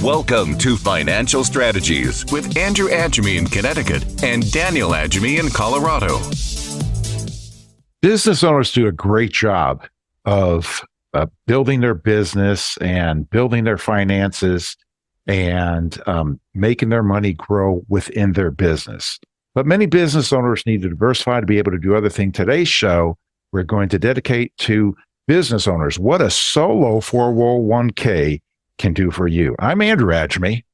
Welcome to Financial Strategies with Andrew Agemy in Connecticut and Daniel Agemy in Colorado. Business owners do a great job of building their business and building their finances and making their money grow within their business. But many business owners need to diversify to be able to do other things. Today's show, we're going to dedicate to business owners, what a solo 401k can do for you. I'm Andrew Agemy.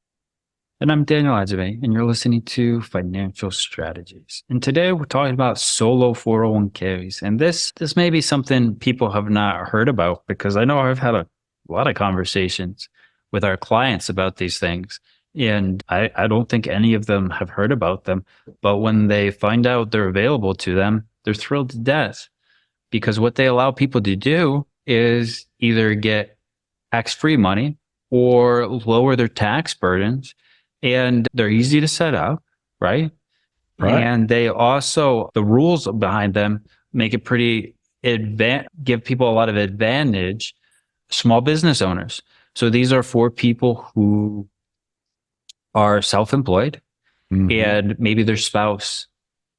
And I'm Daniel Agemy, and you're listening to Financial Strategies. And today we're talking about solo 401ks. And this may be something people have not heard about, because I know I've had a lot of conversations with our clients about these things. And I don't think any of them have heard about them. But when they find out they're available to them, they're thrilled to death, because what they allow people to do is either get tax-free money or lower their tax burdens. And they're easy to set up, right? And they also, the rules behind them make it pretty, give people a lot of advantage, small business owners. So these are for people who are self-employed, and maybe their spouse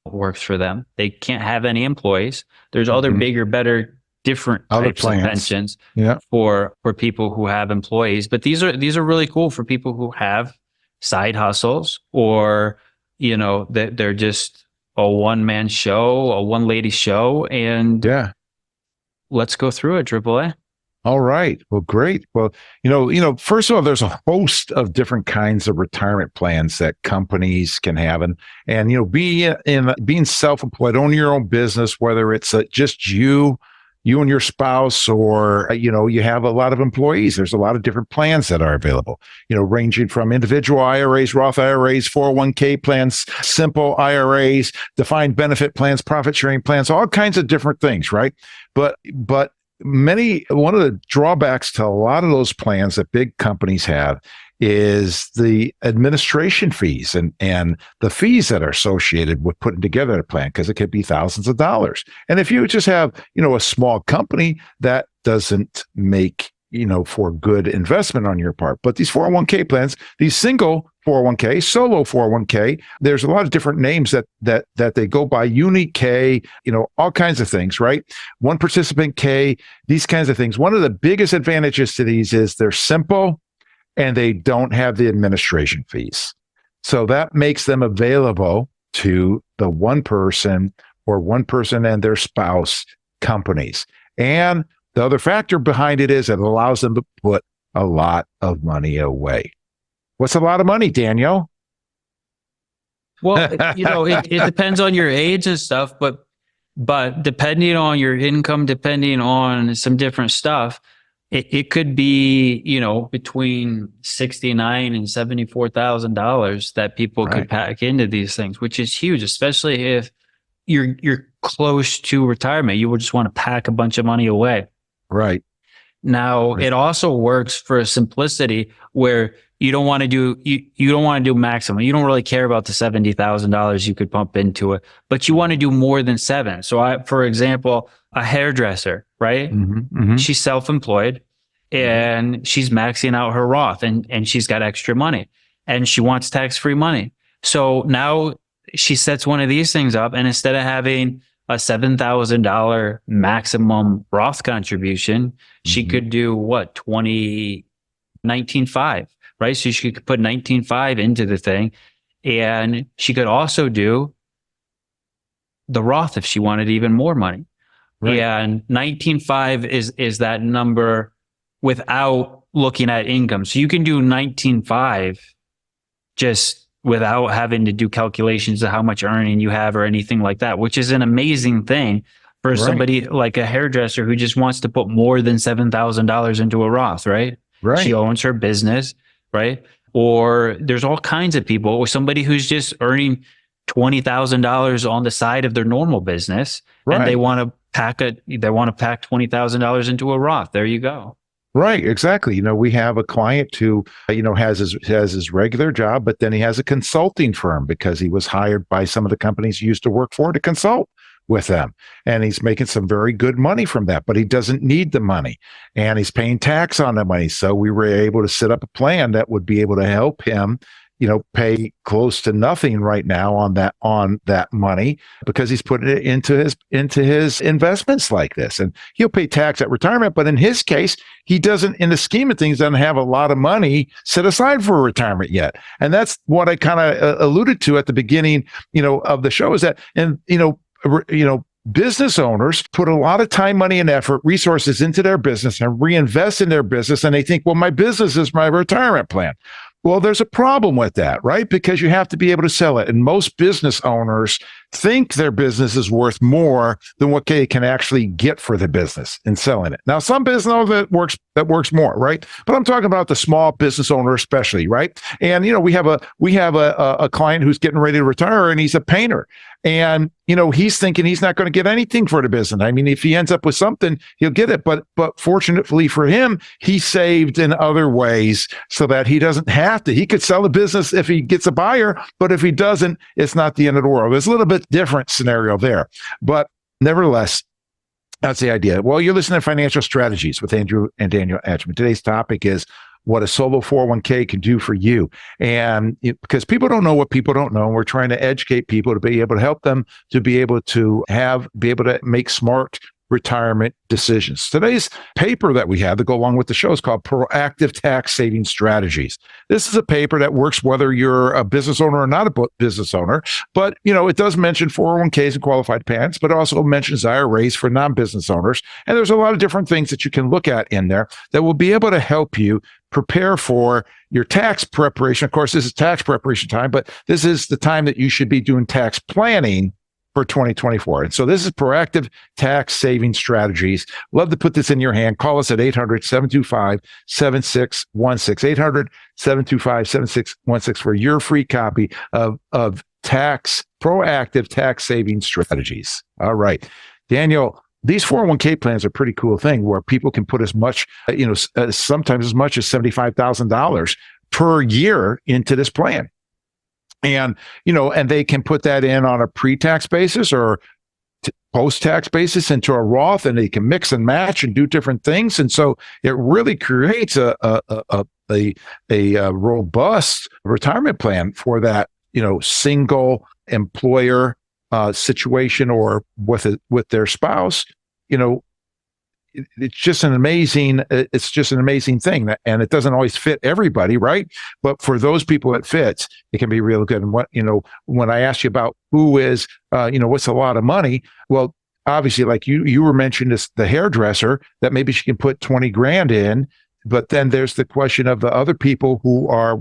works for them. They can't have any employees. There's other bigger, better, different types of pensions for people who have employees. But these are really cool for people who have side hustles, or, you know, that they're just a one-man show, a one-lady show. And let's go through it, AAA. All right. Well, great. Well, first of all, there's a host of different kinds of retirement plans that companies can have. And being self-employed, owning your own business, whether it's just you and your spouse, or, you have a lot of employees, there's a lot of different plans that are available, ranging from individual IRAs, Roth IRAs, 401k plans, simple IRAs, defined benefit plans, profit sharing plans, all kinds of different things, right? But one of the drawbacks to a lot of those plans that big companies have is the administration fees and the fees that are associated with putting together a plan, because it could be thousands of dollars. And if you just have, a small company, that doesn't make, for good investment on your part. But these 401k plans, these single 401k, solo 401k, there's a lot of different names that they go by, unique K, all kinds of things, right? One participant K, these kinds of things. One of the biggest advantages to these is they're simple and they don't have the administration fees. So that makes them available to the one person and their spouse companies. And the other factor behind it is it allows them to put a lot of money away. What's a lot of money, Daniel? Well, it depends on your age and stuff, but depending on your income, depending on some different stuff, it could be, between $69,000 and $74,000 that people could pack into these things, which is huge, especially if you're close to retirement. You would just want to pack a bunch of money away. Right. Now, it also works for simplicity, where you don't want to do maximum. You don't really care about the $70,000 you could pump into it, but you want to do more than $7,000. So for example, a hairdresser, right? She's self-employed and she's maxing out her Roth, and she's got extra money and she wants tax-free money. So now she sets one of these things up, and instead of having a $7,000 maximum Roth contribution, she could do what? 19.5, right? So she could put 19.5 into the thing, and she could also do the Roth if she wanted even more money. Right. And 19.5 is that number without looking at income. So you can do 19.5 just without having to do calculations of how much earning you have or anything like that, which is an amazing thing for somebody like a hairdresser who just wants to put more than $7,000 into a Roth, right? She owns her business, right? Or there's all kinds of people, or somebody who's just earning $20,000 on the side of their normal business, and they want to pack $20,000 into a Roth. There you go. Right, exactly. We have a client who, has his regular job, but then he has a consulting firm because he was hired by some of the companies he used to work for to consult with them. And he's making some very good money from that, but he doesn't need the money. And he's paying tax on the money. So we were able to set up a plan that would be able to help him, pay close to nothing right now on that money, because he's putting it into his investments like this. And he'll pay tax at retirement, but in his case, he doesn't, in the scheme of things, doesn't have a lot of money set aside for retirement yet. And that's what I kind of alluded to at the beginning, of the show, is that, and business owners put a lot of time, money, and effort, resources into their business and reinvest in their business. And they think, well, my business is my retirement plan. Well, there's a problem with that, right? Because you have to be able to sell it. And most business owners think their business is worth more than what they can actually get for the business in selling it. Now, some business owner that works more, right? But I'm talking about the small business owner especially, right? And we have a client who's getting ready to retire, and he's a painter. And he's thinking he's not going to get anything for the business. I mean, if he ends up with something, he'll get it. But fortunately for him, he saved in other ways so that he doesn't have to. He could sell the business if he gets a buyer, but if he doesn't, it's not the end of the world. There's a little bit different scenario there. But nevertheless, that's the idea. Well, you're listening to Financial Strategies with Andrew and Daniel Agemy. Today's topic is what a solo 401k can do for you. And because people don't know what people don't know, we're trying to educate people to be able to help them to be able to make smart retirement decisions. Today's paper that we have to go along with the show is called Proactive Tax Saving Strategies. This is a paper that works whether you're a business owner or not a business owner, but it does mention 401ks and qualified plans, but also mentions IRAs for non-business owners. And there's a lot of different things that you can look at in there that will be able to help you prepare for your tax preparation. Of course, this is tax preparation time, but this is the time that you should be doing tax planning for 2024. And so this is Proactive Tax Saving Strategies. Love to put this in your hand. Call us at 800-725-7616, 800-725-7616 for your free copy of Proactive Tax Saving Strategies. All right, Daniel, these 401k plans are a pretty cool thing where people can put as much, sometimes as much as $75,000 per year into this plan. And, and they can put that in on a pre-tax basis or post-tax basis into a Roth, and they can mix and match and do different things. And so it really creates a robust retirement plan for that, single employer situation or with their spouse. It's just an amazing thing, and it doesn't always fit everybody, right? But for those people it fits, it can be real good. And when I asked you about who is, what's a lot of money? Well, obviously, like you were mentioning the hairdresser, that maybe she can put 20 grand in, but then there's the question of the other people who are,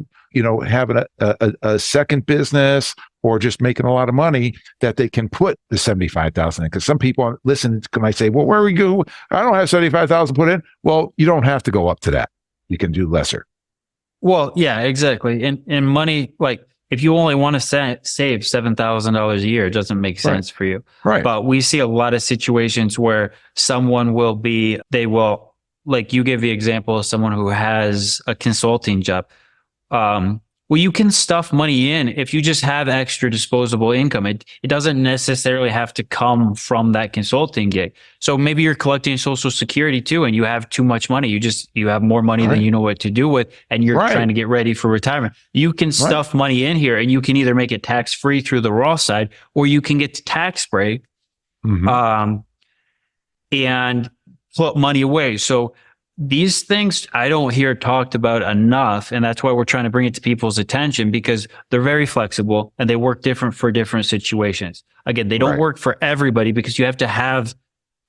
having a second business or just making a lot of money that they can put the 75,000 in. Because some people listen, can I say, well, where we go? I don't have 75,000 put in. Well, you don't have to go up to that. You can do lesser. Well, yeah, exactly. And money, like if you only want to save $7,000 a year, it doesn't make sense for you. Right. But we see a lot of situations where someone like you give the example of someone who has a consulting job. Well, you can stuff money in if you just have extra disposable income. It doesn't necessarily have to come from that consulting gig. So maybe you're collecting Social Security too, and you have too much money. You have more money than you know what to do with, and you're trying to get ready for retirement. You can stuff money in here, and you can either make it tax free through the Roth side, or you can get the tax break, and put money away. So these things I don't hear talked about enough, and that's why we're trying to bring it to people's attention, because they're very flexible and they work different for different situations. Again, they don't work for everybody because you have to have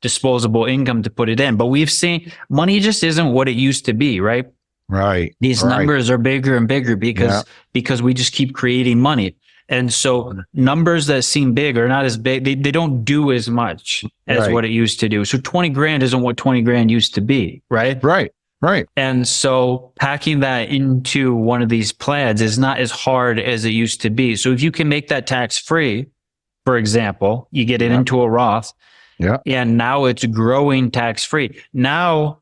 disposable income to put it in. But we've seen money just isn't what it used to be, right? Right. These numbers are bigger and bigger because we just keep creating money. And so numbers that seem big are not as big. They don't do as much as what it used to do. So 20 grand isn't what 20 grand used to be, right? Right. And so packing that into one of these plans is not as hard as it used to be. So if you can make that tax free, for example, you get it into a Roth, and now it's growing tax free. Now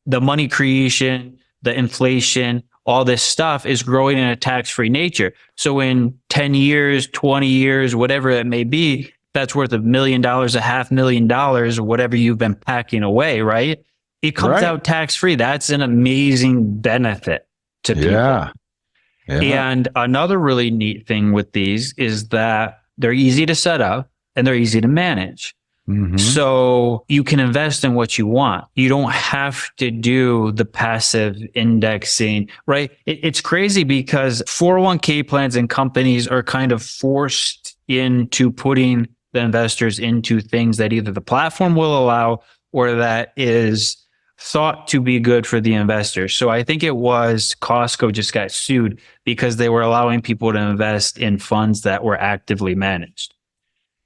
the money creation, the inflation, all this stuff is growing in a tax-free nature. So in 10 years, 20 years, whatever it may be, that's worth $1 million, $500,000, or whatever you've been packing away, right? It comes out tax-free. That's an amazing benefit to people. Yeah. And another really neat thing with these is that they're easy to set up and they're easy to manage. So you can invest in what you want. You don't have to do the passive indexing, right? It's crazy because 401k plans and companies are kind of forced into putting the investors into things that either the platform will allow or that is thought to be good for the investors. So I think it was Costco just got sued because they were allowing people to invest in funds that were actively managed.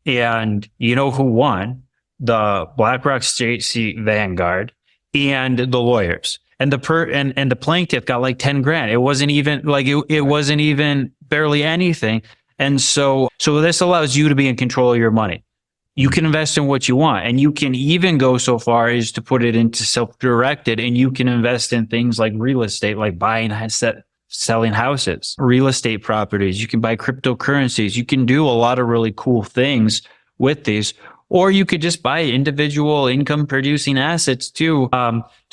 And you know who won? The BlackRock State Street Vanguard and the lawyers. And the plaintiff got like 10 grand. It wasn't even like it wasn't even barely anything. And so this allows you to be in control of your money. You can invest in what you want, and you can even go so far as to put it into self-directed, and you can invest in things like real estate, like buying selling houses, real estate properties. You can buy cryptocurrencies. You can do a lot of really cool things with these, or you could just buy individual income producing assets too.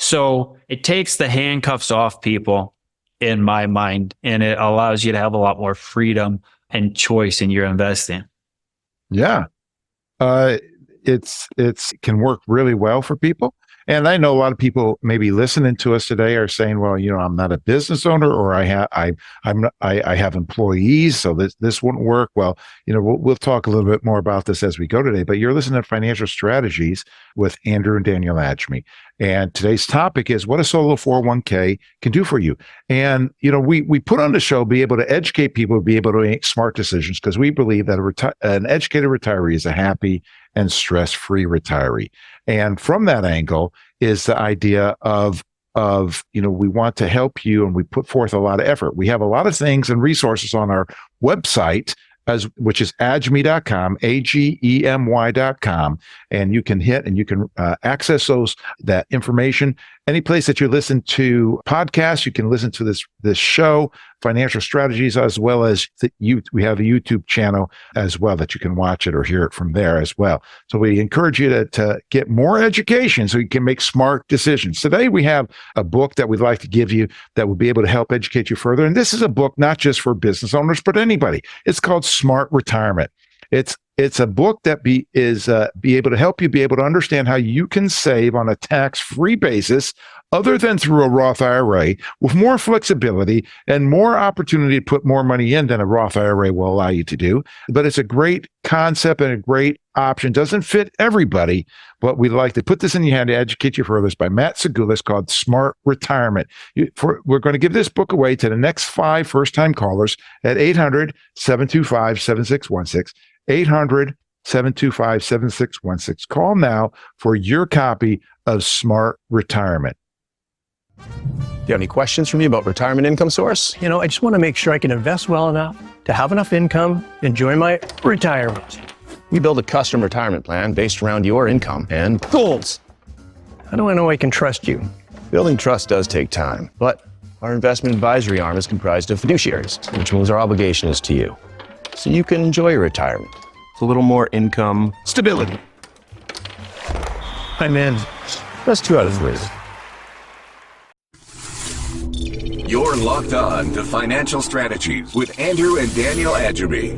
So it takes the handcuffs off people in my mind, and it allows you to have a lot more freedom and choice in your investing. Yeah. It's can work really well for people. And I know a lot of people maybe listening to us today are saying, well, I'm not a business owner, or I have employees, so this wouldn't work. Well, we'll talk a little bit more about this as we go today, but you're listening to Financial Strategies with Andrew and Daniel Agemy. And today's topic is what a solo 401k can do for you. And, we put on the show, be able to educate people, be able to make smart decisions, because we believe that an educated retiree is a happy and stress-free retiree. And from that angle is the idea of we want to help you, and we put forth a lot of effort. We have a lot of things and resources on our website, which is agemy.com, agemy.com, and you can hit and you can access that information. Any place that you listen to podcasts, you can listen to this show, Financial Strategies, as well as we have a YouTube channel as well that you can watch it or hear it from there as well. So we encourage you to get more education so you can make smart decisions. Today we have a book that we'd like to give you that will be able to help educate you further. And this is a book not just for business owners, but anybody. It's called Smart Retirement. It's a book that be able to help you be able to understand how you can save on a tax-free basis other than through a Roth IRA, with more flexibility and more opportunity to put more money in than a Roth IRA will allow you to do. But it's a great concept and a great option. Doesn't fit everybody, but we'd like to put this in your hand to educate you further. It's by Matt Segulis, called Smart Retirement. We're going to give this book away to the next 5 first-time callers at 800-725-7616. 800-725-7616. Call now for your copy of Smart Retirement. Do you have any questions for me about retirement income source? I just want to make sure I can invest well enough to have enough income, enjoy my retirement. We build a custom retirement plan based around your income and goals. How do I know I can trust you? Building trust does take time, but our investment advisory arm is comprised of fiduciaries, which means our obligation is to you, so you can enjoy your retirement. It's a little more income stability. I'm in. That's 2 out of 3. You're locked on to Financial Strategies with Andrew and Daniel Agemy.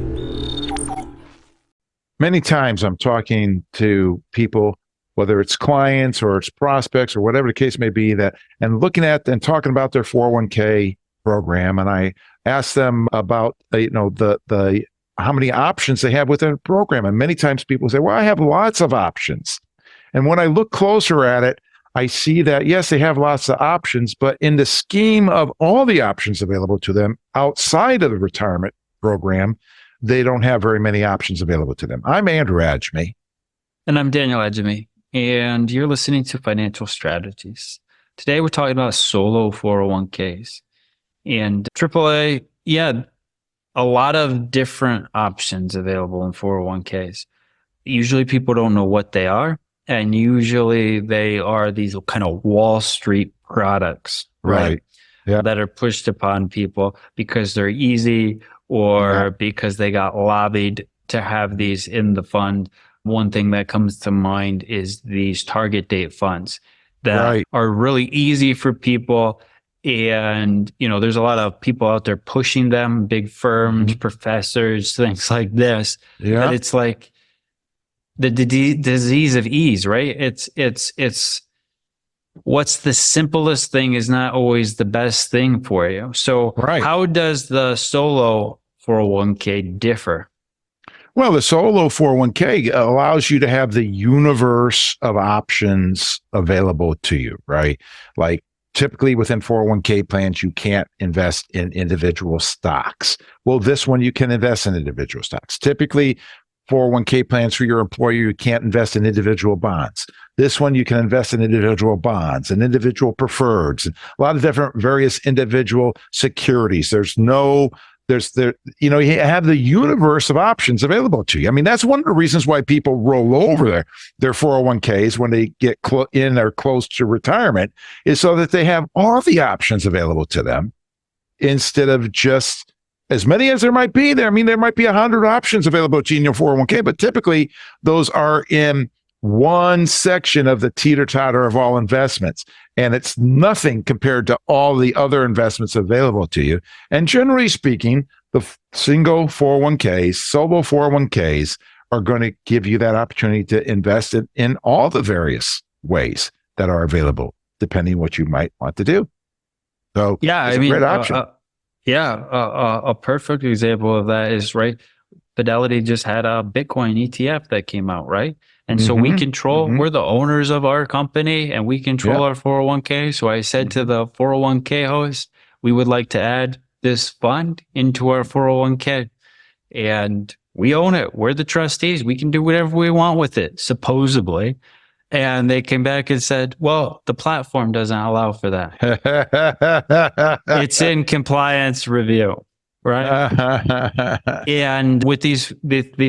Many times I'm talking to people, whether it's clients or it's prospects or whatever the case may be, and looking at and talking about their 401k program, and I ask them about the how many options they have within a program. And many times people say, well, I have lots of options. And when I look closer at it, I see that, yes, they have lots of options, but in the scheme of all the options available to them outside of the retirement program, they don't have very many options available to them. I'm Andrew Agemy. And I'm Daniel Agemy. And you're listening to Financial Strategies. Today, we're talking about solo 401ks. And AAA, a lot of different options available in 401ks. Usually people don't know what they are. And usually they are these kind of Wall Street products, right? Yeah. That are pushed upon people because they're easy or because they got lobbied to have these in the fund. One thing that comes to mind is these target date funds that are really easy for people. And, there's a lot of people out there pushing them, big firms, professors, things like this. Yeah. But it's like the disease of ease, right? It's what's the simplest thing is not always the best thing for you. So how does the solo 401k differ? Well, the solo 401k allows you to have the universe of options available to you, right? Like typically within 401k plans, you can't invest in individual stocks. Well, this one, you can invest in individual stocks. Typically, 401k plans for your employer, you can't invest in individual bonds. This one, you can invest in individual bonds and individual preferreds, and a lot of different various individual securities. You have the universe of options available to you. I mean, that's one of the reasons why people roll over their 401ks when they get in or close to retirement, is so that they have all the options available to them instead of just as many as there might be there. I mean, there might be 100 options available to you in your 401k, but typically those are in one section of the teeter-totter of all investments. And it's nothing compared to all the other investments available to you. And generally speaking, the single 401ks, solo 401ks are going to give you that opportunity to invest in all the various ways that are available, depending what you might want to do. So yeah, it's a great option. A perfect example of that is, Fidelity just had a Bitcoin ETF that came out, right? And so we control, we're the owners of our company and we control our 401k. So I said to the 401k host, we would like to add this fund into our 401k and we own it. We're the trustees. We can do whatever we want with it, supposedly. And they came back and said, well, the platform doesn't allow for that. It's in compliance review. Right. And with these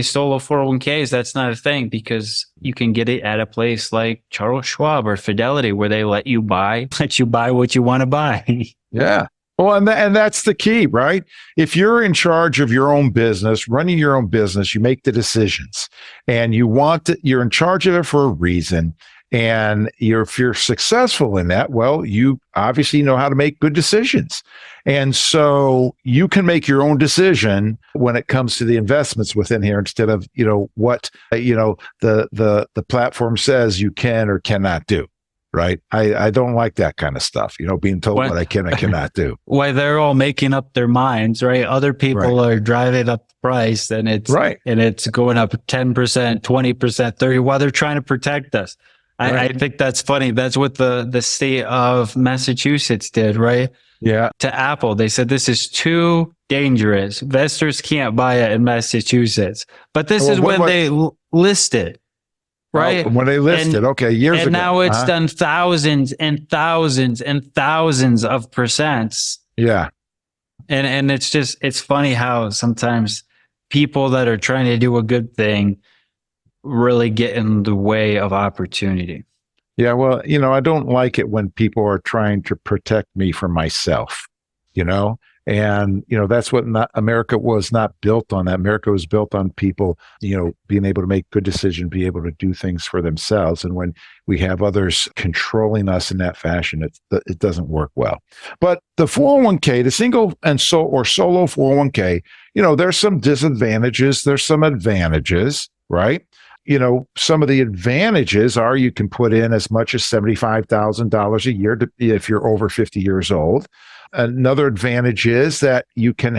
solo 401ks, that's not a thing because you can get it at a place like Charles Schwab or Fidelity where they let you buy what you want to buy. Yeah. Well, and that's the key, right? If you're in charge of your own business, running your own business, you make the decisions and you're in charge of it for a reason. And if you're successful in that, well, you obviously know how to make good decisions. And so you can make your own decision when it comes to the investments within here instead of, what, the platform says you can or cannot do. Right. I don't like that kind of stuff, being told what I can and cannot do. Why they're all making up their minds, right? Other people are driving up the price and it's and it's going up 10%, 20%, 30%, while they're trying to protect us. I think that's funny. That's what the state of Massachusetts did, right? Yeah. To Apple. They said this is too dangerous. Investors can't buy it in Massachusetts. But this is when they listed. Right. When they listed, years ago. And now it's done thousands and thousands and thousands of percents. Yeah. And it's funny how sometimes people that are trying to do a good thing really get in the way of opportunity. Yeah. Well, I don't like it when people are trying to protect me from myself, And, that's what America was not built on. That America was built on people, being able to make good decisions, be able to do things for themselves. And when we have others controlling us in that fashion, it doesn't work well. But the 401k, the single and solo 401k, there's some disadvantages. There's some advantages, right? Some of the advantages are you can put in as much as $75,000 a year if you're over 50 years old. Another advantage is that you can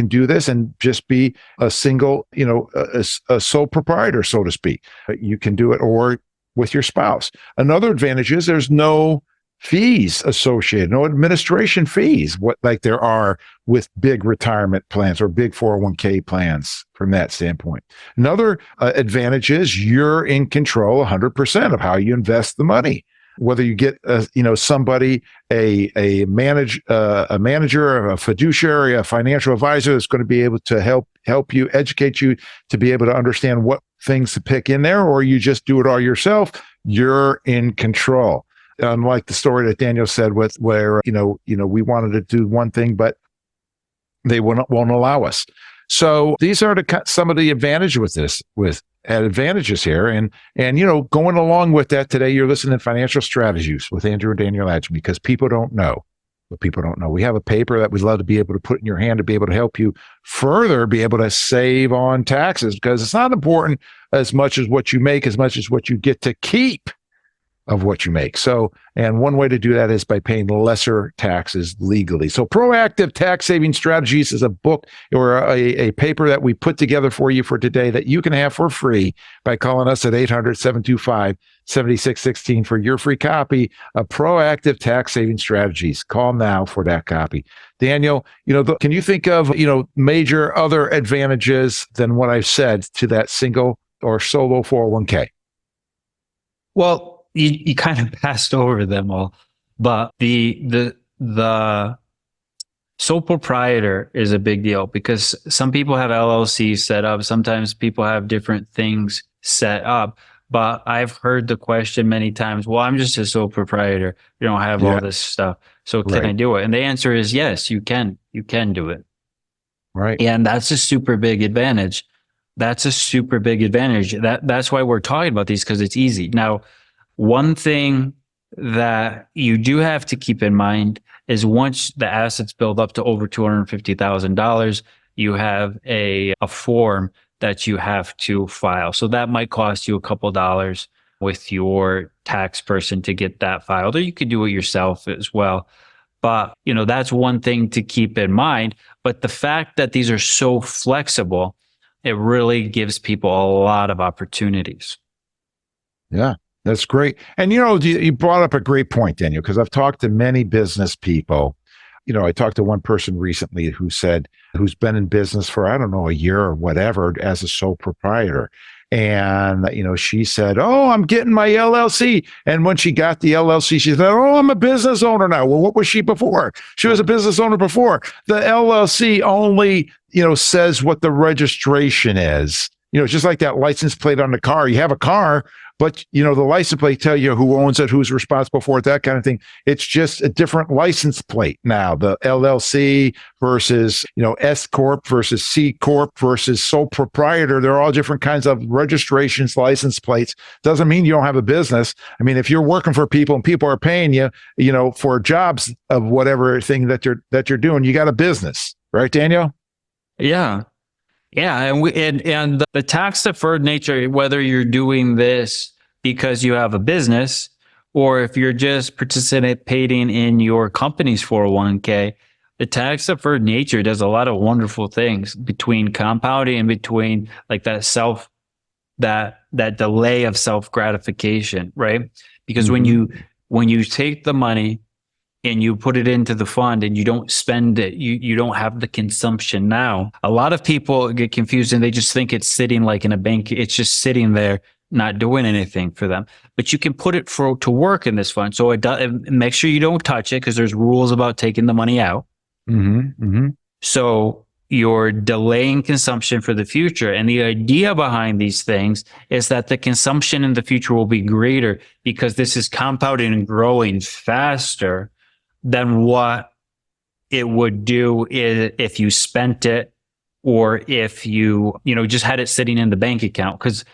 do this and just be a single, a sole proprietor, so to speak. You can do it or with your spouse. Another advantage is there's no fees associated, no administration fees, like there are with big retirement plans or big 401k plans from that standpoint. Another advantage is you're in control 100% of how you invest the money. Whether you get, somebody, a manager, a fiduciary, a financial advisor that's going to be able to help you, educate you to be able to understand what things to pick in there, or you just do it all yourself, you're in control. Unlike the story that Daniel said where we wanted to do one thing, but they won't allow us. So these are some of the advantages here. And going along with that today, you're listening to Financial Strategies with Andrew and Daniel Agemy, because people don't know what people don't know. We have a paper that we'd love to be able to put in your hand to be able to help you further be able to save on taxes, because it's not important as much as what you make, as much as what you get to keep of what you make. So, and one way to do that is by paying lesser taxes legally. So Proactive Tax Saving Strategies is a book or a paper that we put together for you for today that you can have for free by calling us at 800-725-7616 for your free copy of Proactive Tax Saving Strategies. Call now for that copy. Daniel, can you think of, major other advantages than what I've said to that single or solo 401k? Well, you kind of passed over them all, but the sole proprietor is a big deal, because some people have LLCs set up. Sometimes people have different things set up, but I've heard the question many times, well, I'm just a sole proprietor. You don't have all this stuff. So can I do it? And the answer is yes, you can do it. Right. And that's a super big advantage. That's why we're talking about these, because it's easy. Now, one thing that you do have to keep in mind is once the assets build up to over $250,000, you have a form that you have to file. So that might cost you a couple dollars with your tax person to get that filed, or you could do it yourself as well. But, that's one thing to keep in mind. But the fact that these are so flexible, it really gives people a lot of opportunities. Yeah. That's great. And, you brought up a great point, Daniel, because I've talked to many business people. I talked to one person recently who's been in business for, I don't know, a year or whatever as a sole proprietor. And, she said, oh, I'm getting my LLC. And when she got the LLC, she said, oh, I'm a business owner now. Well, what was she before? She was a business owner before. The LLC only, says what the registration is. Just like that license plate on the car. You have a car, but, the license plate tell you who owns it, who's responsible for it, that kind of thing. It's just a different license plate now. The LLC versus, S Corp versus C Corp versus sole proprietor. They're all different kinds of registrations, license plates. Doesn't mean you don't have a business. I mean, if you're working for people and people are paying you, for jobs of whatever thing that you're doing, you got a business, right, Daniel? Yeah. Yeah, and the tax deferred nature, whether you're doing this because you have a business or if you're just participating in your company's 401k, the tax deferred nature does a lot of wonderful things between compounding and between like that delay of self gratification, right? Because when you take the money and you put it into the fund and you don't spend it, you don't have the consumption now. A lot of people get confused and they just think it's sitting like in a bank. It's just sitting there, not doing anything for them. But you can put it to work in this fund. So make sure you don't touch it, because there's rules about taking the money out. So you're delaying consumption for the future. And the idea behind these things is that the consumption in the future will be greater, because this is compounding and growing faster than what it would do if you spent it, or if you just had it sitting in the bank account. Because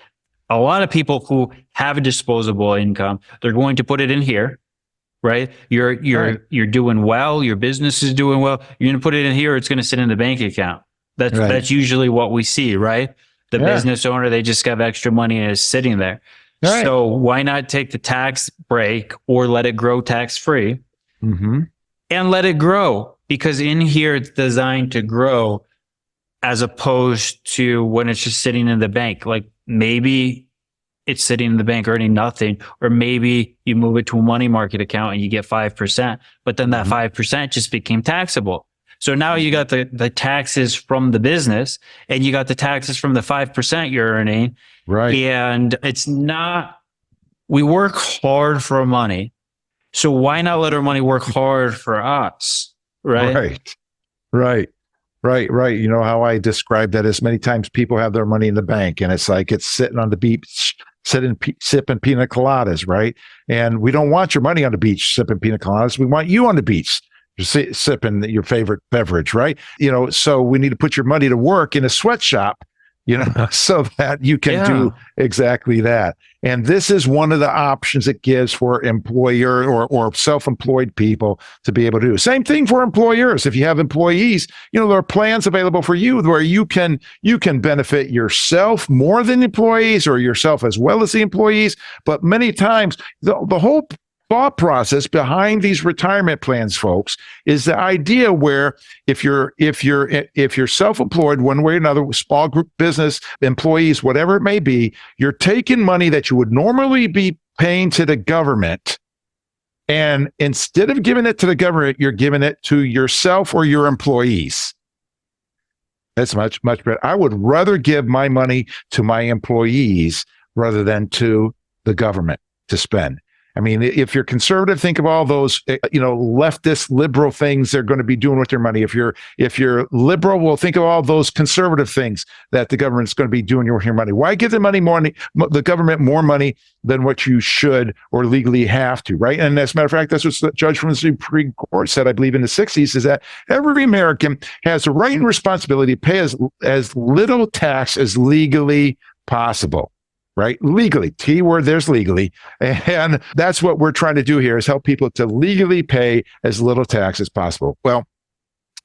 a lot of people who have a disposable income, they're going to put it in here, right? You're doing well, your business is doing well. You're going to put it in here, it's going to sit in the bank account. That's usually what we see, right? The business owner, they just have extra money and it's sitting there. Right. So why not take the tax break or let it grow tax free? And let it grow, because in here it's designed to grow, as opposed to when it's just sitting in the bank. Like maybe it's sitting in the bank earning nothing, or maybe you move it to a money market account and you get 5%, but then that 5% just became taxable. So now you got the taxes from the business and you got the taxes from the 5% you're earning. Right. And we work hard for money. So why not let our money work hard for us? Right. You know how I describe that is many times people have their money in the bank and it's like it's sitting on the beach, sipping pina coladas, right? And we don't want your money on the beach sipping pina coladas. We want you on the beach You're sipping your favorite beverage, right? So we need to put your money to work in a sweatshop, so that you can do exactly that. And this is one of the options it gives for employer or self-employed people to be able to do. Same thing for employers. If you have employees, there are plans available for you where you can benefit yourself more than employees, or yourself as well as the employees. But many times the whole thought process behind these retirement plans, folks, is the idea where if you're self-employed one way or another, small group business employees, whatever it may be, you're taking money that you would normally be paying to the government, and instead of giving it to the government, you're giving it to yourself or your employees. That's much better. I would rather give my money to my employees rather than to the government to spend. I mean, if you're conservative, think of all those, leftist, liberal things they're going to be doing with their money. If you're liberal, well, think of all those conservative things that the government's going to be doing with your money. Why give the government more money than what you should or legally have to, right? And as a matter of fact, that's what the judge from the Supreme Court said, I believe, in the 60s, is that every American has the right and responsibility to pay as little tax as legally possible. Right? Legally. Key word, there's legally. And that's what we're trying to do here, is help people to legally pay as little tax as possible. Well,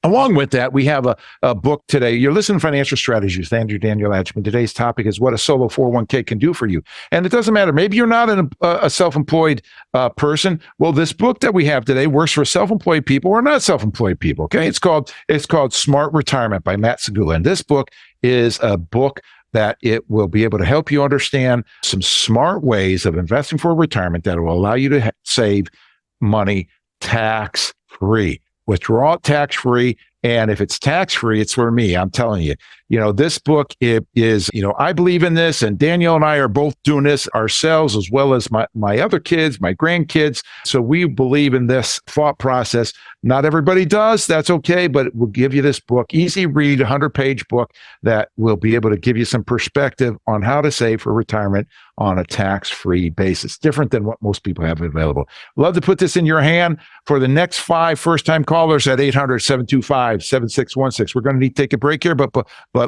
along with that, we have a book today. You're listening to Financial Strategies with Andrew Daniel Agemy. Today's topic is what a solo 401k can do for you. And it doesn't matter. Maybe you're not a self-employed person. Well, this book that we have today works for self-employed people or not self-employed people. Okay. It's called Smart Retirement by Matt Segula. And this book is a book that it will be able to help you understand some smart ways of investing for retirement that will allow you to save money tax-free. Withdraw it tax-free. And if it's tax-free, it's for me. I'm telling you, this book is, I believe in this, and Daniel and I are both doing this ourselves, as well as my other kids, my grandkids. So we believe in this thought process. Not everybody does. That's okay. But we'll give you this book, easy read, 100-page book that will be able to give you some perspective on how to save for retirement on a tax-free basis, different than what most people have available. Love to put this in your hand. For the next 5 first-time callers at 800-725-7616. We're going to need to take a break here, but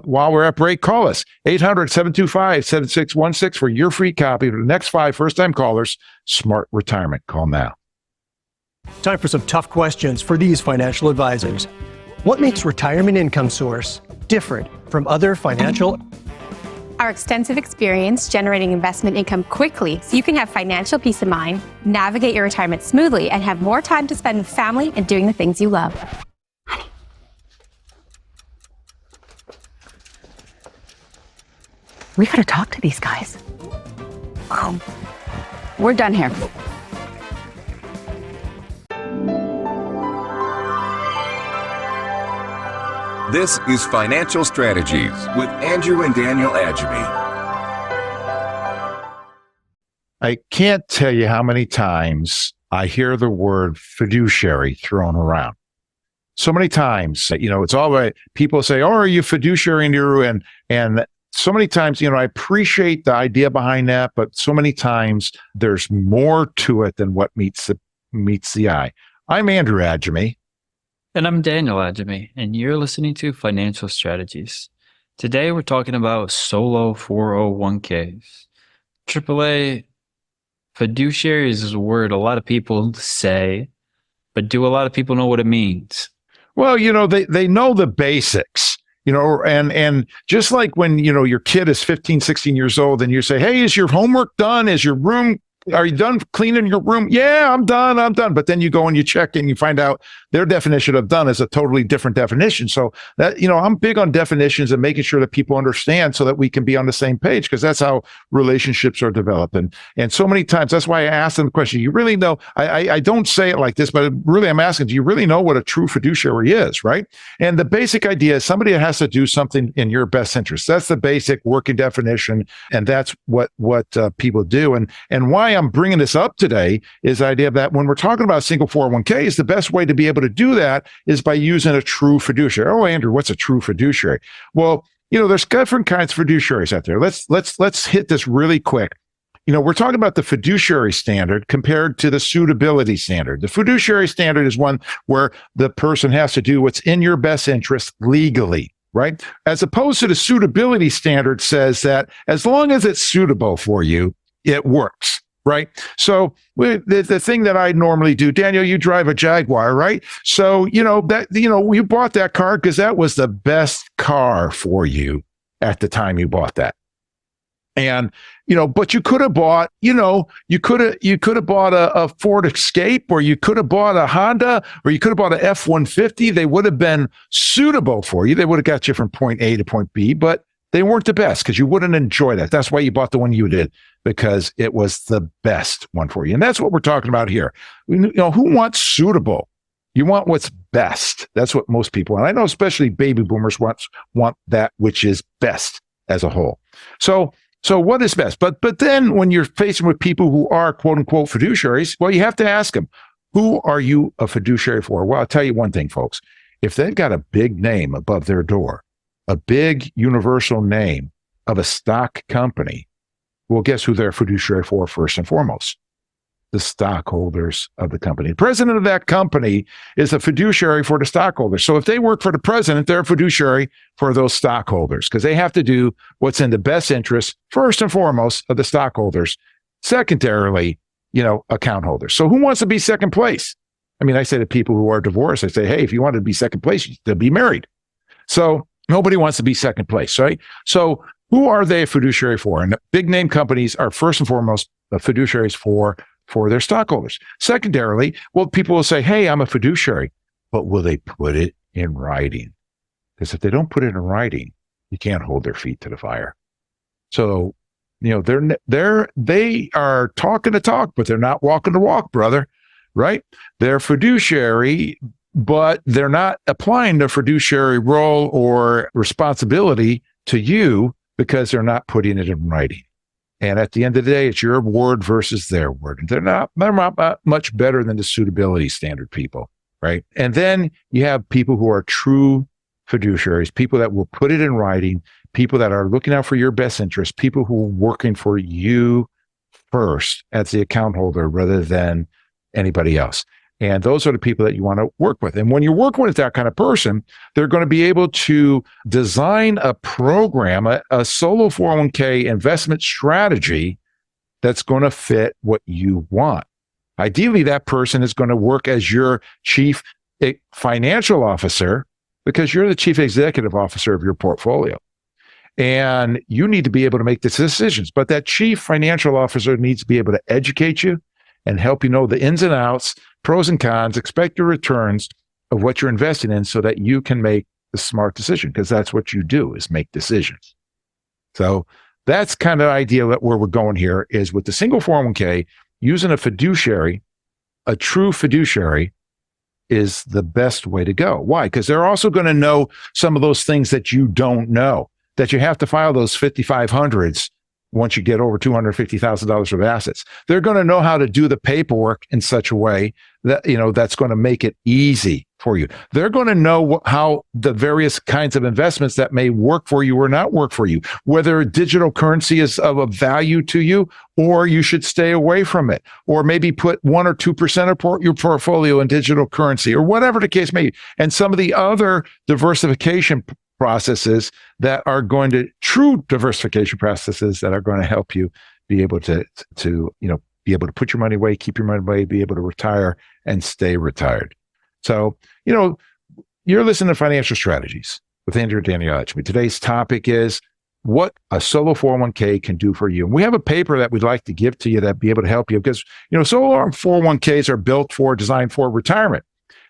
while we're at break, call us, 800-725-7616 for your free copy of the next 5 first-time callers, Smart Retirement. Call now. Time for some tough questions for these financial advisors. What makes retirement income source different from other financial? Our extensive experience generating investment income quickly so you can have financial peace of mind, navigate your retirement smoothly, and have more time to spend with family and doing the things you love. We gotta talk to these guys. We're done here. This is Financial Strategies with Andrew and Daniel Agemy. I can't tell you how many times I hear the word fiduciary thrown around. So many times, it's all right. People say, "Oh, are you fiduciary?" And so many times, I appreciate the idea behind that, but so many times there's more to it than what meets the eye. I'm Andrew Agemy. And I'm Daniel Agemy, and you're listening to Financial Strategies. Today, we're talking about solo 401ks. AAA, fiduciaries is a word a lot of people say, but do a lot of people know what it means? Well, they know the basics, and just like when, your kid is 15, 16 years old and you say, "Hey, is your homework done? Are you done cleaning your room?" "Yeah, I'm done. But then you go and you check and you find out their definition of done is a totally different definition. So that, I'm big on definitions and making sure that people understand so that we can be on the same page, because that's how relationships are developed. And so many times, that's why I ask them the question. You really know, I don't say it like this, but really I'm asking, do you really know what a true fiduciary is, right? And the basic idea is somebody that has to do something in your best interest. That's the basic working definition. And that's what people do. And why I'm bringing this up today is the idea that when we're talking about single 401ks, the best way to be able to do that is by using a true fiduciary. Oh, Andrew, what's a true fiduciary? Well, there's different kinds of fiduciaries out there. Let's hit this really quick. we're talking about the fiduciary standard compared to the suitability standard. The fiduciary standard is one where the person has to do what's in your best interest legally, right? As opposed to the suitability standard says that as long as it's suitable for you, it works, right? So the thing that I normally do, Daniel, you drive a Jaguar, right? So, you bought that car because that was the best car for you at the time you bought that. And, but you could have bought, you could have bought a Ford Escape, or you could have bought a Honda, or you could have bought an F-150. They would have been suitable for you. They would have got you from point A to point B, but they weren't the best because you wouldn't enjoy that. That's why you bought the one you did, because it was the best one for you. And that's what we're talking about here. Who wants suitable? You want what's best. That's what most people want. I know especially baby boomers want that which is best as a whole. So what is best? But then when you're facing with people who are quote unquote fiduciaries, well, you have to ask them, who are you a fiduciary for? Well, I'll tell you one thing, folks. If they've got a big name above their door, a big universal name of a stock company, well, guess who they're a fiduciary for first and foremost? The stockholders of the company. The president of that company is a fiduciary for the stockholders. So if they work for the president, they're a fiduciary for those stockholders because they have to do what's in the best interest, first and foremost, of the stockholders. Secondarily, account holders. So who wants to be second place? I mean, I say to people who are divorced, I say, hey, if you wanted to be second place, you should be married. So nobody wants to be second place, right? So who are they a fiduciary for? And big name companies are first and foremost fiduciaries for their stockholders. Secondarily, well, people will say, hey, I'm a fiduciary, but will they put it in writing? Because if they don't put it in writing, you can't hold their feet to the fire. So, they are talking the talk, but they're not walking the walk, brother, right? They're fiduciary, but they're not applying the fiduciary role or responsibility to you because they're not putting it in writing. And at the end of the day, it's your word versus their word. And they're not much better than the suitability standard people, right? And then you have people who are true fiduciaries, people that will put it in writing, people that are looking out for your best interest, people who are working for you first as the account holder rather than anybody else. And those are the people that you want to work with. And when you're working with that kind of person, they're going to be able to design a program, a solo 401k investment strategy that's going to fit what you want. Ideally, that person is going to work as your chief financial officer because you're the chief executive officer of your portfolio. And you need to be able to make the decisions. But that chief financial officer needs to be able to educate you and help you know the ins and outs, pros and cons, expected returns of what you're investing in so that you can make the smart decision, because that's what you do, is make decisions. So that's kind of the idea that where we're going here is with the single 401k, using a fiduciary, a true fiduciary is the best way to go. Why? Because they're also going to know some of those things that you don't know, that you have to file those 5500s once you get over $250,000 of assets. They're going to know how to do the paperwork in such a way that, that's going to make it easy for you. They're going to know how the various kinds of investments that may work for you or not work for you, whether digital currency is of a value to you or you should stay away from it, or maybe put 1 or 2% of your portfolio in digital currency, or whatever the case may be. And some of the other diversification processes that are going to true diversification processes that are going to help you be able to be able to put your money away, keep your money away, be able to retire and stay retired. So, you're listening to Financial Strategies with Andrew and Daniel Agemy. Today's topic is what a solo 401k can do for you. And we have a paper that we'd like to give to you that be able to help you because, solo 401ks are designed for retirement.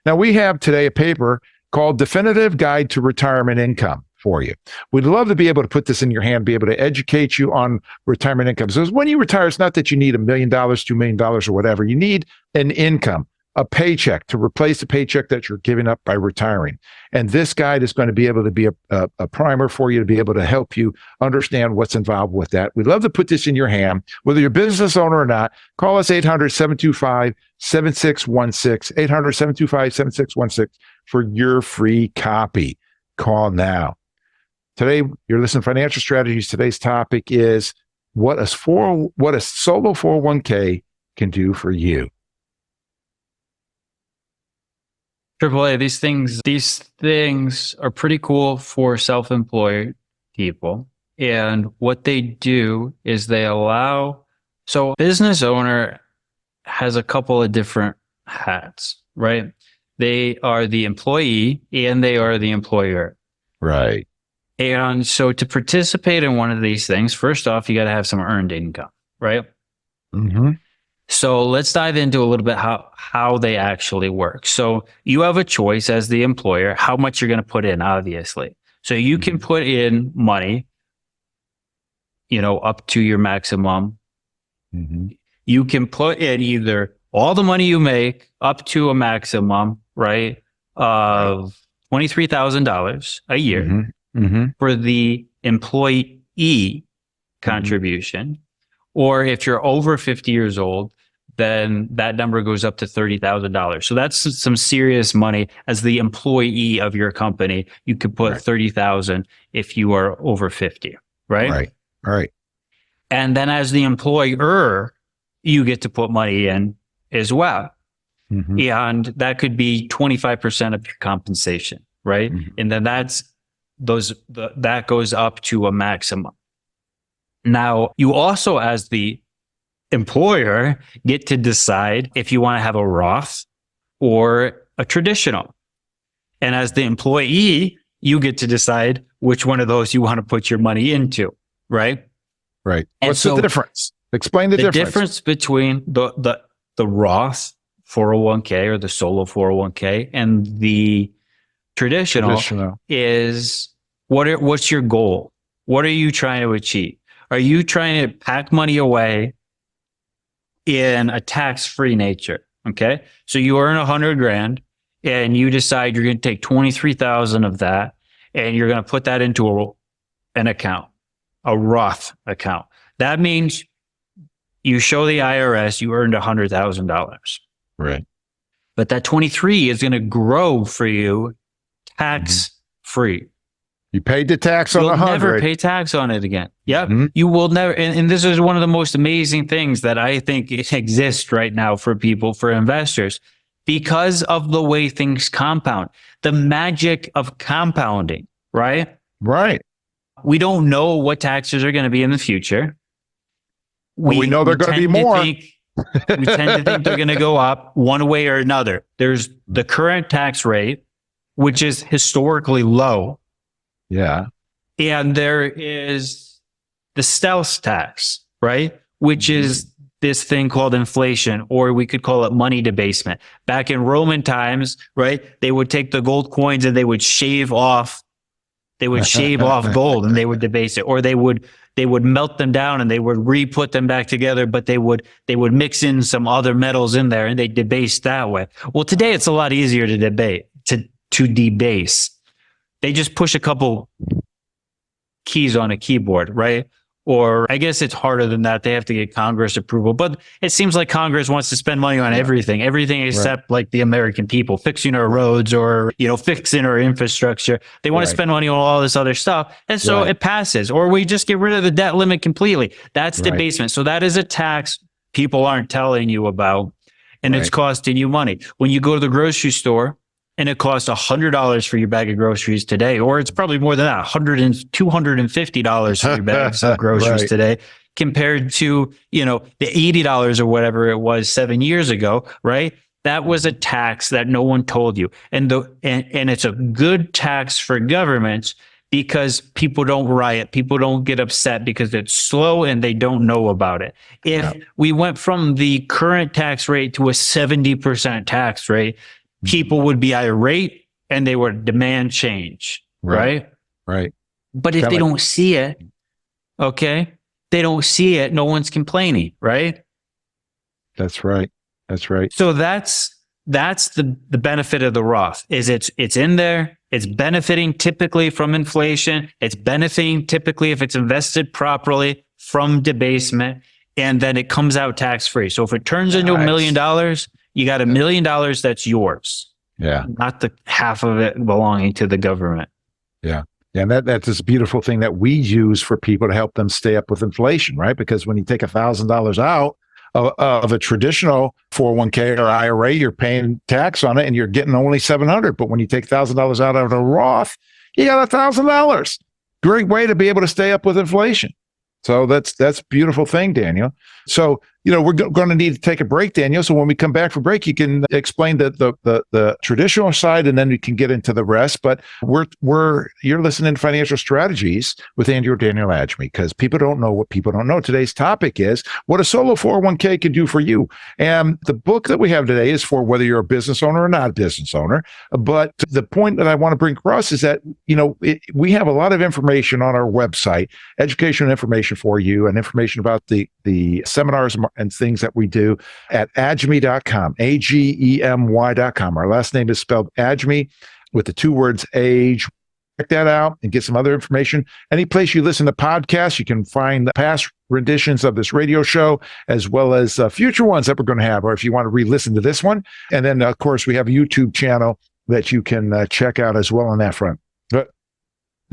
Now, we have today a paper called Definitive Guide to Retirement Income for you. We'd love to be able to put this in your hand, be able to educate you on retirement income. So when you retire, it's not that you need $1 million, $2 million, or whatever. You need an income, a paycheck to replace the paycheck that you're giving up by retiring. And this guide is going to be able to be a primer for you to be able to help you understand what's involved with that. We'd love to put this in your hand, whether you're a business owner or not. Call us 800-725-7616, 800-725-7616 for your free copy. Call now. Today, you're listening to Financial Strategies. Today's topic is what a solo 401k can do for you. AAA, these things are pretty cool for self-employed people. And what they do is they allow, so business owner has a couple of different hats, right? They are the employee and they are the employer. Right. And so to participate in one of these things, first off, you got to have some earned income, right? Mm-hmm. So let's dive into a little bit how they actually work. So you have a choice as the employer, how much you're going to put in, obviously. So you can put in money, up to your maximum. Mm-hmm. You can put in either all the money you make up to a maximum, right, of $23,000 a year Mm-hmm. for the employee contribution. Or if you're over 50 years old, then that number goes up to $30,000. So that's some serious money as the employee of your company. You could put $30,000 if you are over 50, right? Right. And then as the employer, you get to put money in as well. Mm-hmm. And that could be 25% of your compensation, right? Mm-hmm. And then that goes up to a maximum. Now, you also, as the employer, get to decide if you want to have a Roth or a traditional. And as the employee, you get to decide which one of those you want to put your money into, right? Right. And What's so the difference? Explain the difference. The difference between the Roth 401k or the solo 401k and the traditional. Is what's your goal? What are you trying to achieve? Are you trying to pack money away in a tax-free nature? Okay. So you earn $100,000 and you decide you're going to take 23,000 of that and you're going to put that into an account, a Roth account. That means you show the IRS you earned $100,000. Right. But that 23 is going to grow for you tax-free. You paid the tax on You'll 100. never pay tax on it again. Yep. Mm-hmm. You will never. And this is one of the most amazing things that I think exists right now for people, for investors, because of the way things compound, the magic of compounding, right? Right. We don't know what taxes are going to be in the future. We know they're going to be more. We tend to think they're going to go up one way or another. There's the current tax rate, which is historically low. Yeah. And there is the stealth tax, right? Which is this thing called inflation, or we could call it money debasement. Back in Roman times, right? They would take the gold coins and they would shave off gold and they would debase it, or they would melt them down and they would re-put them back together, but they would mix in some other metals in there and they debase that way. Well, today it's a lot easier to debase. They just push a couple keys on a keyboard, right? Or I guess it's harder than that. They have to get Congress approval, but it seems like Congress wants to spend money on everything except like the American people, fixing our roads or, fixing our infrastructure. They want to spend money on all this other stuff. And so it passes, or we just get rid of the debt limit completely. That's debasement. So that is a tax people aren't telling you about, and it's costing you money. When you go to the grocery store, and it costs $100 for your bag of groceries today, or it's probably more than that, $250 for your bags of groceries today, compared to, the $80 or whatever it was 7 years ago, right? That was a tax that no one told you. And it's a good tax for governments because people don't riot, people don't get upset because it's slow and they don't know about it. If we went from the current tax rate to a 70% tax rate, people would be irate and they would demand change, right? Right. But if they don't see it, they don't see it, no one's complaining, right? That's right. So that's the benefit of the Roth is it's in there. It's benefiting typically from inflation. It's benefiting typically if it's invested properly from debasement, and then it comes out tax-free. So if it turns into $1 million, you got $1 million that's yours. Yeah. Not the half of it belonging to the government. Yeah. And that's this beautiful thing that we use for people to help them stay up with inflation, right? Because when you take $1,000 out of a traditional 401k or IRA, you're paying tax on it and you're getting only $700. But when you take $1,000 out of a Roth, you got $1,000. Great way to be able to stay up with inflation. So that's a beautiful thing, Daniel. So, we're going to need to take a break, Daniel. So when we come back for break, you can explain the traditional side, and then we can get into the rest. But you're listening to Financial Strategies with Andrew and Daniel Agemy, because people don't know what people don't know. Today's topic is what a solo 401k can do for you. And the book that we have today is for whether you're a business owner or not a business owner. But the point that I want to bring across is that, we have a lot of information on our website, educational information for you, and information about the seminars and things that we do at agemy.com, agemy.com. Our last name is spelled Agemy with the two words age. Check that out and get some other information. Any place you listen to podcasts, you can find the past renditions of this radio show, as well as future ones that we're going to have, or if you want to re-listen to this one. And then, of course, we have a YouTube channel that you can check out as well on that front. But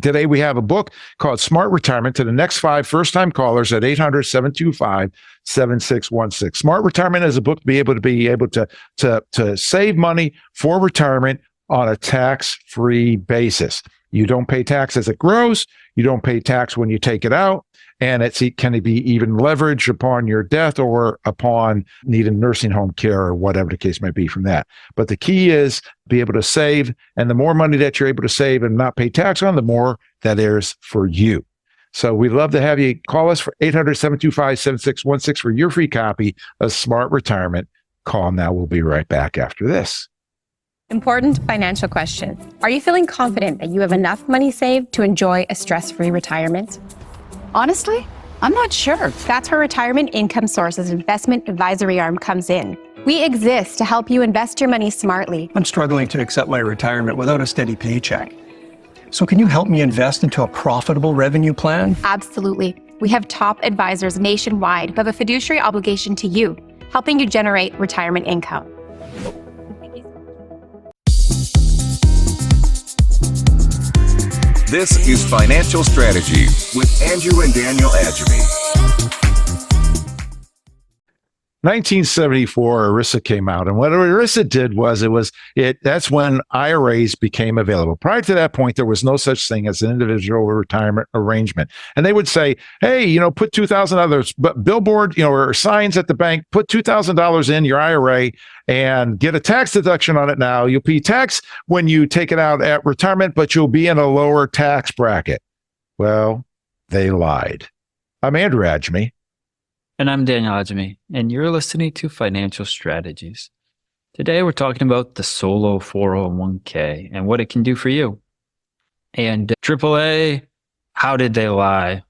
today we have a book called Smart Retirement to the next 5 first-time callers at 800-725-7616. Smart Retirement is a book to be able to save money for retirement on a tax-free basis. You don't pay tax as it grows. You don't pay tax when you take it out. And can be even leveraged upon your death or upon needing nursing home care or whatever the case might be from that. But the key is be able to save. And the more money that you're able to save and not pay tax on, the more that is for you. So we'd love to have you call us for 800-725-7616 for your free copy of Smart Retirement. Call now. We'll be right back after this. Important financial questions. Are you feeling confident that you have enough money saved to enjoy a stress-free retirement? Honestly, I'm not sure. That's where Retirement Income Sources investment advisory arm comes in. We exist to help you invest your money smartly. I'm struggling to accept my retirement without a steady paycheck. So can you help me invest into a profitable revenue plan? Absolutely. We have top advisors nationwide who have a fiduciary obligation to you, helping you generate retirement income. This is Financial Strategies with Andrew and Daniel Agemy. 1974, ERISA came out, and what ERISA did was that's when IRAs became available. Prior to that point, there was no such thing as an individual retirement arrangement. And they would say, hey, put $2,000, but billboard, or signs at the bank, put $2,000 in your IRA and get a tax deduction on it now. You'll pay tax when you take it out at retirement, but you'll be in a lower tax bracket. Well, they lied. I'm Andrew Agemy. And I'm Daniel Agemy, and you're listening to Financial Strategies. Today, we're talking about the solo 401k and what it can do for you. And AAA, how did they lie?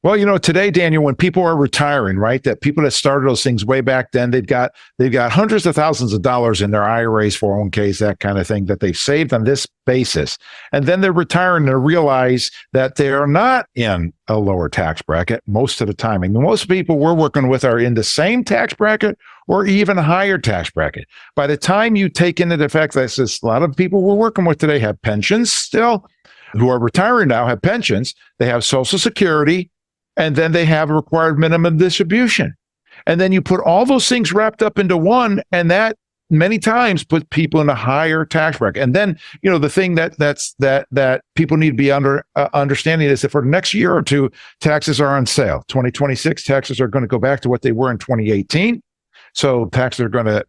Well, today, Daniel, when people are retiring, right, that people that started those things way back then, they've got hundreds of thousands of dollars in their IRAs, 401ks, that kind of thing that they've saved on this basis. And then they're retiring and realize that they are not in a lower tax bracket most of the time. I mean, most people we're working with are in the same tax bracket or even higher tax bracket. By the time you take into the fact that a lot of people we're working with today have pensions still, who are retiring now have pensions, they have Social Security, and then they have a required minimum distribution. And then you put all those things wrapped up into one, and that many times put people in a higher tax bracket. And then, the thing that people need to be understanding is that for the next year or two, taxes are on sale. 2026 taxes are going to go back to what they were in 2018. So brackets are going to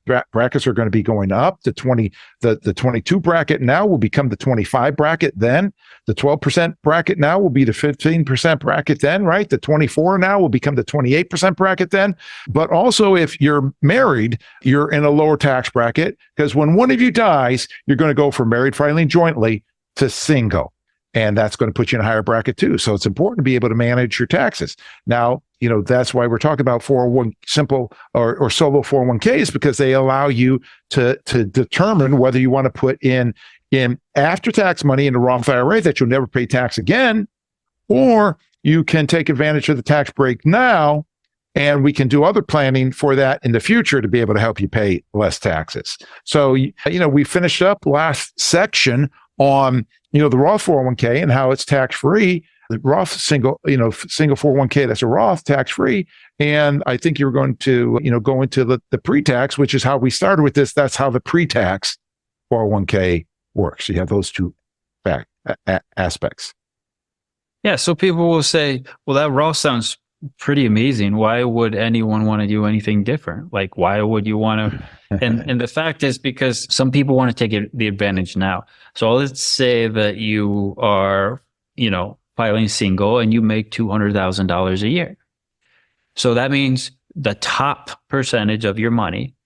be going up. The 22 bracket now will become the 25 bracket then. The 12% bracket now will be the 15% bracket then, right? The 24 now will become the 28% bracket then. But also if you're married, you're in a lower tax bracket, because when one of you dies, you're going to go from married filing jointly to single. And that's going to put you in a higher bracket too. So it's important to be able to manage your taxes. Now, that's why we're talking about 401 simple or solo 401ks, because they allow you to determine whether you want to put in after-tax money in a Roth IRA that you'll never pay tax again, or you can take advantage of the tax break now, and we can do other planning for that in the future to be able to help you pay less taxes. So, we finished up last section on the Roth 401k and how it's tax free. The Roth single 401k that's a Roth tax free. And I think you're going to, go into the pre-tax, which is how we started with this. That's how the pre-tax 401k works. You have those two aspects. Yeah. So people will say, well, that Roth sounds pretty amazing. Why would anyone want to do anything different? Like, why would you want to? And the fact is because some people want to take the advantage now. So let's say that you are, filing single and you make $200,000 a year. So that means the top percentage of your money,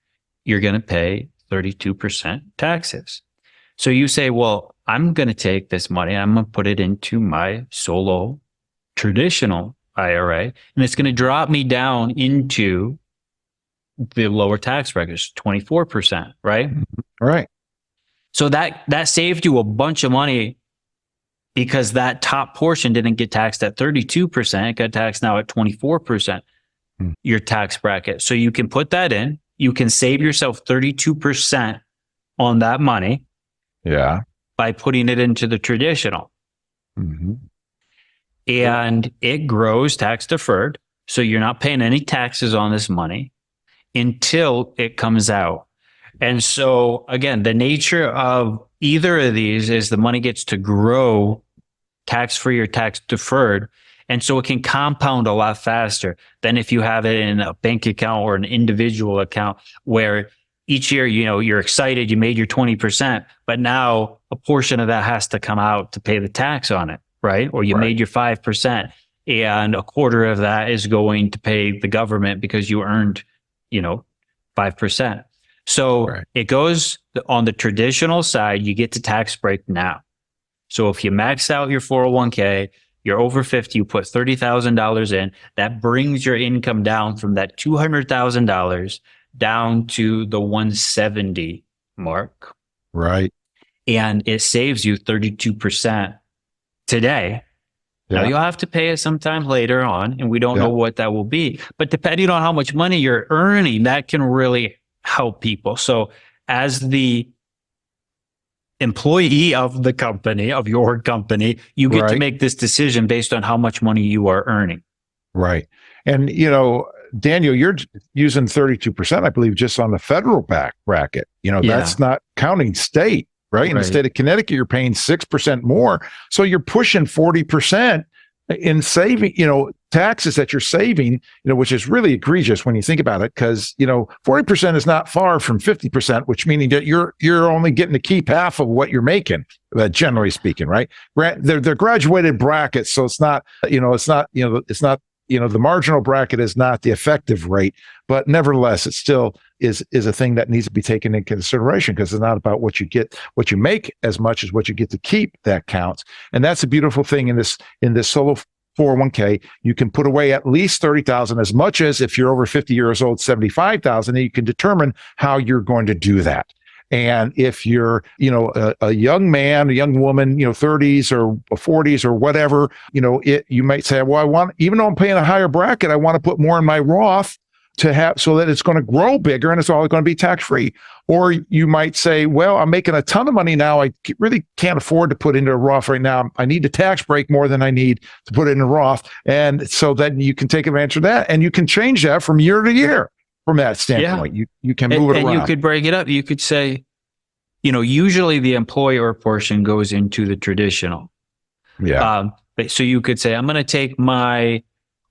you're going to pay 32% taxes. So you say, well, I'm going to take this money, I'm going to put it into my solo traditional IRA, and it's going to drop me down into the lower tax brackets, 24%, right? Right. So that saved you a bunch of money because that top portion didn't get taxed at 32%, it got taxed now at 24%, your tax bracket. So you can put that in, you can save yourself 32% on that money. Yeah. By putting it into the traditional. Mm-hmm. And it grows tax deferred. So you're not paying any taxes on this money until it comes out. And so again, the nature of either of these is the money gets to grow tax-free or tax deferred. And so it can compound a lot faster than if you have it in a bank account or an individual account where each year, you're excited, you made your 20%, but now a portion of that has to come out to pay the tax on it, right? Or you made your 5% and a quarter of that is going to pay the government because you earned, 5%. So it goes on the traditional side, you get to tax break now. So if you max out your 401k, you're over 50, you put $30,000 in, that brings your income down from that $200,000 down to the 170 mark. Right. And it saves you 32% today. Yeah. Now you'll have to pay it sometime later on, and we don't know what that will be. But depending on how much money you're earning, that can really help people. So as the employee of the company, of your company, you get to make this decision based on how much money you are earning. Right. And, Daniel, you're using 32%, I believe, just on the federal bracket. That's not counting state, right? In the state of Connecticut, you're paying 6% more. So you're pushing 40% in saving, taxes that you're saving, which is really egregious when you think about it, because, 40% is not far from 50%, which meaning that you're only getting to keep half of what you're making, generally speaking, right? They're graduated brackets. So it's not, the marginal bracket is not the effective rate, but nevertheless, it still is a thing that needs to be taken into consideration because it's not about what you make as much as what you get to keep that counts. And that's a beautiful thing in this solo 401k. You can put away at least 30,000, as much as if you're over 50 years old, 75,000, and you can determine how you're going to do that. And if you're, a young man, a young woman, 30s or 40s or whatever, you might say, well, even though I'm paying a higher bracket, I want to put more in my Roth to have so that it's going to grow bigger and it's all going to be tax free. Or you might say, well, I'm making a ton of money now. I really can't afford to put into a Roth right now. I need to tax break more than I need to put in a Roth. And so then you can take advantage of that and you can change that from year to year. From that standpoint, you can move it around. And you could break it up. You could say, usually the employer portion goes into the traditional. Yeah. So you could say, I'm going to take my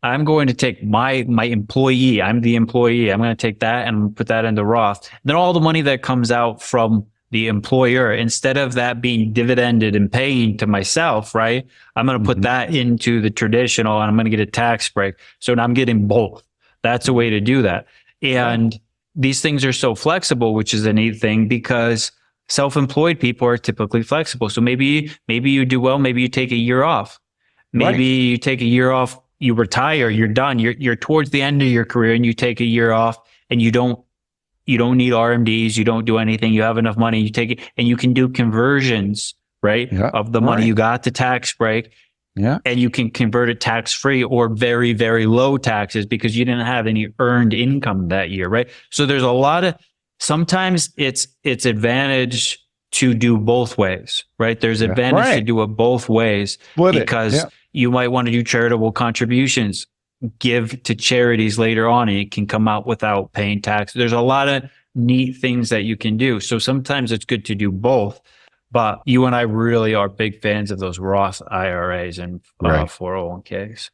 employee. I'm the employee. I'm going to take that and put that in the Roth. Then all the money that comes out from the employer, instead of that being dividended and paying to myself, right? I'm going to put that into the traditional and I'm going to get a tax break. So now I'm getting both. That's a way to do that. And these things are so flexible, which is a neat thing because self-employed people are typically flexible. So maybe you do well, maybe you take a year off. Maybe you take a year off, you retire, you're done. You're towards the end of your career and you take a year off and you don't need RMDs, you don't do anything, you have enough money, you take it and you can do conversions, right? Yeah, of the money you got the tax break. Yeah. And you can convert it tax-free or very, very low taxes because you didn't have any earned income that year, right? So there's a lot of, sometimes it's advantage to do both ways, right? There's advantage to do it both ways because you might want to do charitable contributions, give to charities later on, and it can come out without paying tax. There's a lot of neat things that you can do. So sometimes it's good to do both. But you and I really are big fans of those Roth IRAs and 401ks.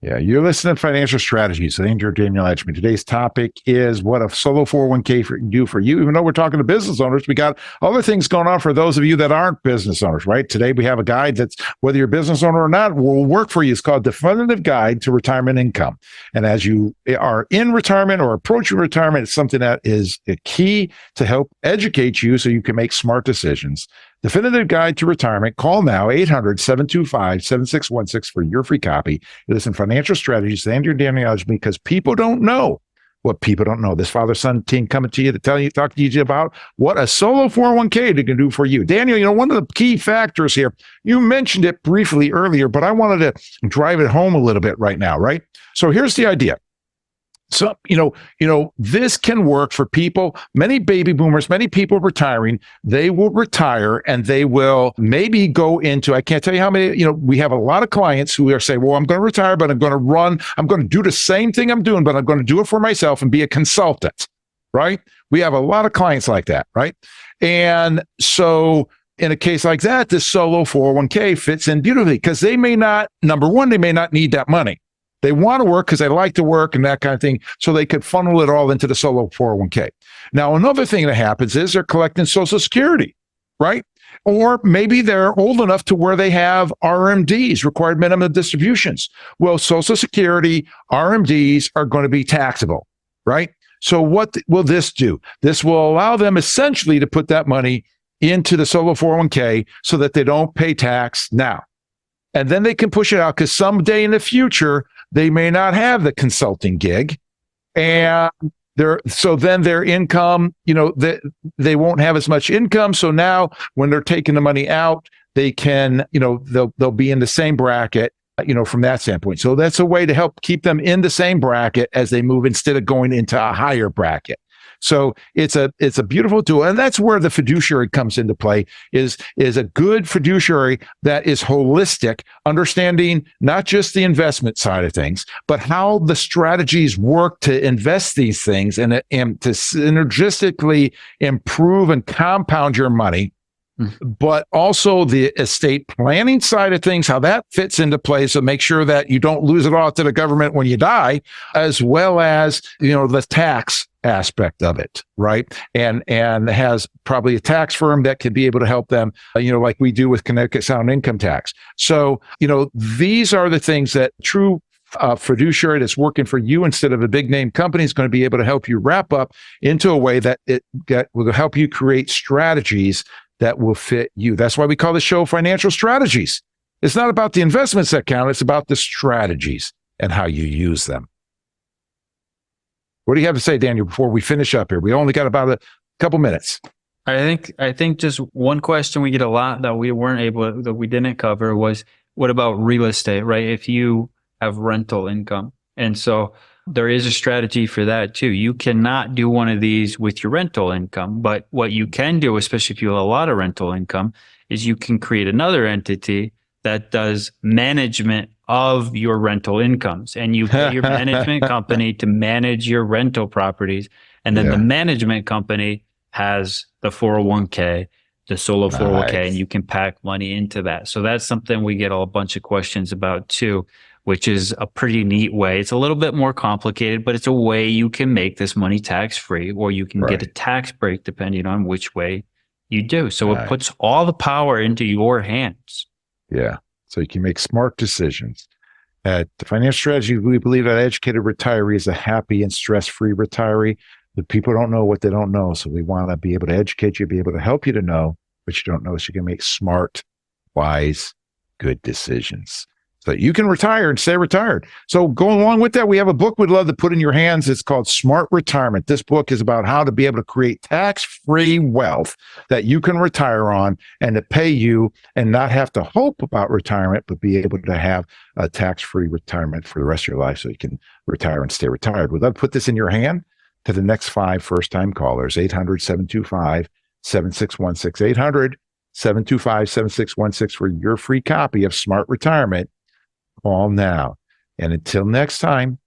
Yeah, you're listening to Financial Strategies with Andrew and Daniel Agemy. Today's topic is what a solo 401k can do for you. Even though we're talking to business owners, we got other things going on for those of you that aren't business owners, right? Today, we have a guide that's, whether you're a business owner or not, will work for you. It's called Definitive Guide to Retirement Income. And as you are in retirement or approaching retirement, it's something that is a key to help educate you so you can make smart decisions. Definitive Guide to Retirement. Call now, 800-725-7616 for your free copy. It is in Financial Strategies, Andrew and Daniel Agemy, because people don't know what people don't know. This father-son team coming to you to talk to you about what a solo 401k can do for you. Daniel, one of the key factors here, you mentioned it briefly earlier, but I wanted to drive it home a little bit right now, right? So here's the idea. So, this can work for people, many baby boomers, many people retiring, they will retire and they will maybe go into, I can't tell you how many, we have a lot of clients who are saying, well, I'm going to retire, but I'm going to do the same thing I'm doing, but I'm going to do it for myself and be a consultant, right? We have a lot of clients like that, right? And so in a case like that, this solo 401k fits in beautifully because they may not, number one, they may not need that money. They want to work because they like to work and that kind of thing. So they could funnel it all into the solo 401k. Now, another thing that happens is they're collecting Social Security, right? Or maybe they're old enough to where they have RMDs, required minimum distributions. Well, Social Security, RMDs are going to be taxable, right? So what will this do? This will allow them essentially to put that money into the solo 401k so that they don't pay tax now. And then they can push it out because someday in the future, they may not have the consulting gig. And so then their income, they won't have as much income. So now when they're taking the money out, they can, they'll be in the same bracket, from that standpoint. So that's a way to help keep them in the same bracket as they move instead of going into a higher bracket. So it's a beautiful tool. And that's where the fiduciary comes into play is a good fiduciary that is holistic, understanding not just the investment side of things, but how the strategies work to invest these things and to synergistically improve and compound your money. But also the estate planning side of things, how that fits into play. So make sure that you don't lose it all to the government when you die, as well as, the tax aspect of it, right? And has probably a tax firm that could be able to help them, like we do with Connecticut Sound Income Tax. So, these are the things that true fiduciary that's working for you instead of a big name company is going to be able to help you wrap up into a way that will help you create strategies that will fit you. That's why we call the show Financial Strategies. It's not about the investments that count. It's about the strategies and how you use them. What do you have to say, Daniel, before we finish up here? We only got about a couple minutes. I think just one question we get a lot that we didn't cover was, what about real estate, right? If you have rental income. And so there is a strategy for that too. You cannot do one of these with your rental income, but what you can do, especially if you have a lot of rental income, is you can create another entity that does management of your rental incomes. And you pay your management company to manage your rental properties. And then the management company has the 401k, the solo 401k, and you can pack money into that. So that's something we get a bunch of questions about too, which is a pretty neat way. It's a little bit more complicated, but it's a way you can make this money tax-free, or you can get a tax break depending on which way you do. So it puts all the power into your hands. Yeah. So you can make smart decisions. At the Financial Strategy, we believe that educated retiree is a happy and stress-free retiree. But people don't know what they don't know. So we want to be able to educate you, be able to help you to know what you don't know so you can make smart, wise, good decisions. So you can retire and stay retired. So going along with that, we have a book we'd love to put in your hands. It's called Smart Retirement. This book is about how to be able to create tax-free wealth that you can retire on and to pay you and not have to hope about retirement, but be able to have a tax-free retirement for the rest of your life so you can retire and stay retired. We'd love to put this in your hand to the next 5 first-time callers, 800-725-7616. 7616 800 725 7616 for your free copy of Smart Retirement. Call now. And until next time,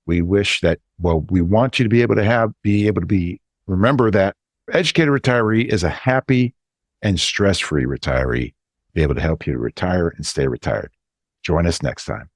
we wish that, we want you to be able to remember that educated retiree is a happy and stress-free retiree, be able to help you to retire and stay retired. Join us next time.